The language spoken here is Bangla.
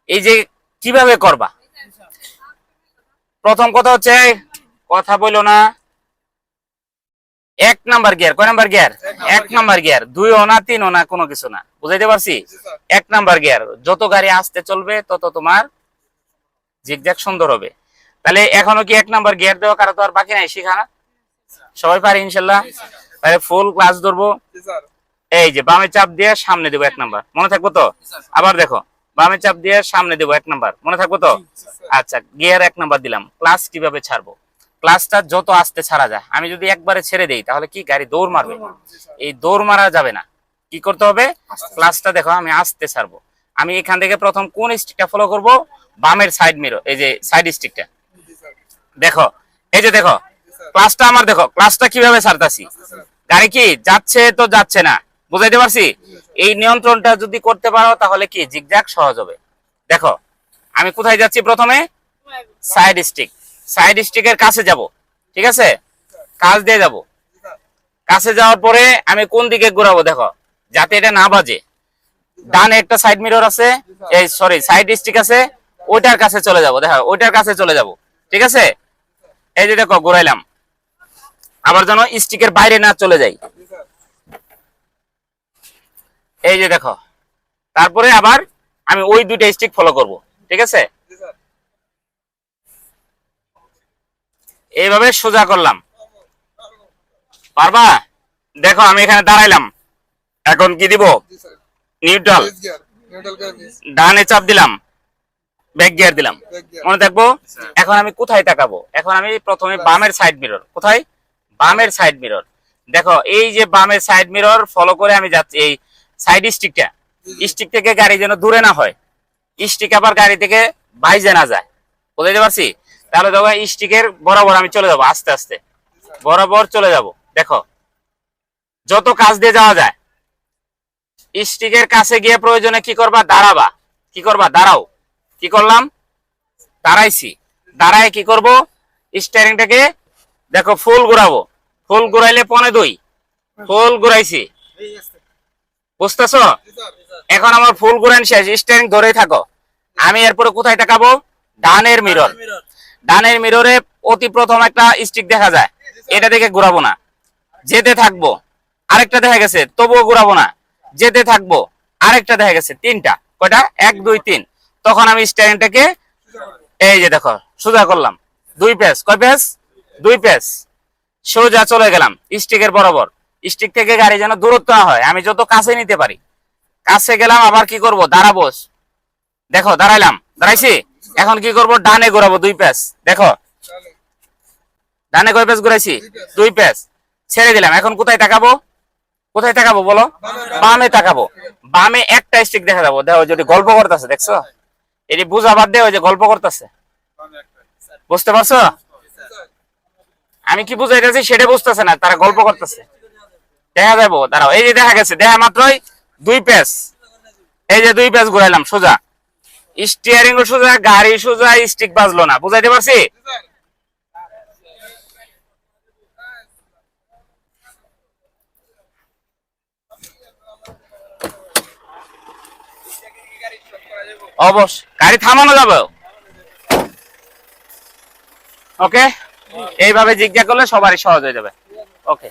এই যে কিভাবে করবা, প্রথম কথা হচ্ছে কথা বলো না, 1 নাম্বার গিয়ার, কয় নাম্বার গিয়ার? 1 নাম্বার গিয়ার, 2 ও না 3 ও না, কোনো কিছু না, বুঝাইতে পারছি? 1 নাম্বার গিয়ার, যত গাড়ি আসতে চলবে তত তোমার জিগজ্যাগ সুন্দর হবে। তাহলে এখনো কি 1 নাম্বার গিয়ার দেওয়া কারো তো আর বাকি নাই শেখা, না? সবাই পারি ইনশাল্লাহ। তাহলে ফুল ক্লাস ধরবো, এই যে বামে চাপ দিয়ে সামনে দেবো 1 নাম্বার, মনে থাকবো তো? আবার দেখো, বামে চাপ দিয়ে সামনে দেবো 1 নাম্বার, মনে থাকবো তো? আচ্ছা, গিয়ার 1 নাম্বার দিলাম। ক্লাস কিভাবে ছাড়বো? ক্লাসটা যত আস্তে ছাড়া যায়, আমি যদি একবারে ছেড়ে দেই তাহলে কি গাড়ি দৌড় মারবে, এই দৌড় মারা যাবে না। কি করতে হবে? ক্লাসটা দেখো আমি আস্তে ছাড়বো। আমি এখান থেকে প্রথম কোন স্টিকটা ফলো করব? বামের সাইড মিরর, এই যে সাইড স্টিকটা দেখো, এই যে দেখো ক্লাসটা আমার, দেখো ক্লাসটা কিভাবে ছাড়তাছি, গাড়ি কি যাচ্ছে তো যাচ্ছে না, বুঝাইতে পারছি? এই নিয়ন্ত্রণটা যদি করতে পারো তাহলে কি জিগজ্যাগ সহজ হবে। দেখো আমি কোথায় যাচ্ছি, প্রথমে সাইড স্টিক, সাইড স্টিকের কাছে যাব, ঠিক আছে, কাছ দিয়ে যাব। কাছে যাওয়ার পরে আমি কোন দিকে ঘোরাবো দেখো, যাতে এটা না বাজে। ডানে একটা সাইড মিরর আছে, এই সরি সাইড স্টিক আছে, ওইটার কাছে চলে যাব, দেখো ওইটার কাছে চলে যাব, ঠিক আছে। এই যে দেখো ঘুরাইলাম, আবার যেন স্টিকের বাইরে না চলে যাই, এই যে দেখো। তারপরে আবার আমি ওই দুইটা স্টিক ফলো করব, ঠিক আছে, এইভাবে সোজা করলাম, পারবা? দেখো আমি এখানে দাঁড়াইলাম, এখন কি দিব? নিউট্রাল, ডানে চাপ দিলাম, ব্যাক গিয়ার দিলাম, মনে থাকবো? এখন আমি কোথায় তাকাবো? এখন আমি প্রথমে বামের সাইড মিরর, কোথায়? বামের সাইড মিরর। দেখো এই যে বামের সাইড মিরর ফলো করে আমি যাচ্ছি, এই সাইড স্টিকটা, স্টিক থেকে গাড়ি যেন দূরে না হয়, স্টিক আবার গাড়ি থেকে বাইজে না যায়, বুঝতে পারছি? তাহলে দেখো স্টিকের বরাবর আমি চলে যাব, আস্তে আস্তে বরাবর চলে যাব। দেখো যত কাছ দিয়ে যাওয়া যায়, স্টিকের কাছে গিয়ে প্রয়োজনে কি করবা? দাঁড়াবা। কি করবা? দাঁড়াও। কি করলাম? দাঁড়াইছি। দাঁড়ায় কি করব? স্টিয়ারিংটাকে দেখো ফুল ঘুরাবো, ফুল ঘুরাইলে 1.2 ফুল ঘুরাইছি, বুঝতেছো? এখন আমার ফুল ঘুরান শেষ, স্টিয়ারিং ধরেই থাকো। আমি এরপরে কোথায় তাকাবো? ডানের মিরর, ডানের মিররে অতি প্রথম একটা স্টিক দেখা যায়, এটা দেখে ঘুরাবো না, যেতে থাকবো। আরেকটা দেখা গেছে, তবুও ঘুরাবো না, যেতে থাকবো। আরেকটা দেখা গেছে, 3টা, কয়টা? 1 2 3। তখন আমি স্টিয়ারিংটাকে এই যে দেখো সোজা করলাম, 2 পেস, কয় পেস? 2 পেস, সোজা চলে গেলাম স্টিকের বরাবর। স্টিক থেকে গাড়ি যেন দূরত্ব না হয়, আমি যত কাছে নিতে পারি। কাছে গেলাম, আবার কি করব? দাঁড়াবো। দেখো দাঁড়াইলাম, দাঁড়াইছি। এখন কি করব? ডানে ঘোরাবো 2 পেস, দেখো ডানে কয় পেস ঘুরাইছি? 2 পেস, ছেড়ে দিলাম। এখন কোথায় তাকাবো? কোথায় তাকাবো বলো? বামে তাকাবো। বামে একটা স্টিক দেখা যাবো, দেখো যদি গল্প করতেছে, দেখছো? এটি বুঝা বাদ দিয়ে ওই যে গল্প করতেছে, বুঝতে পারছো? আমি কি বুঝাইতেছি সেটা বুঝতেছে না, তারা গল্প করতেছে। দেখা যাবো, দাঁড়াও, এই যে দেখা গেছে, দেখা মাত্রই 2 পেস, এই যে 2 পেস ঘুরাইলাম সোজা, স্টিয়ারিং ও সোজা, গাড়ি সোজা, স্টিক বাজলো না, বুঝাইতে পারছি? অবশ্য গাড়ি থামানো যাবে। ওকে, এইভাবে জিজ্ঞাসা করলে সবারই সহজ হয়ে যাবে। ওকে।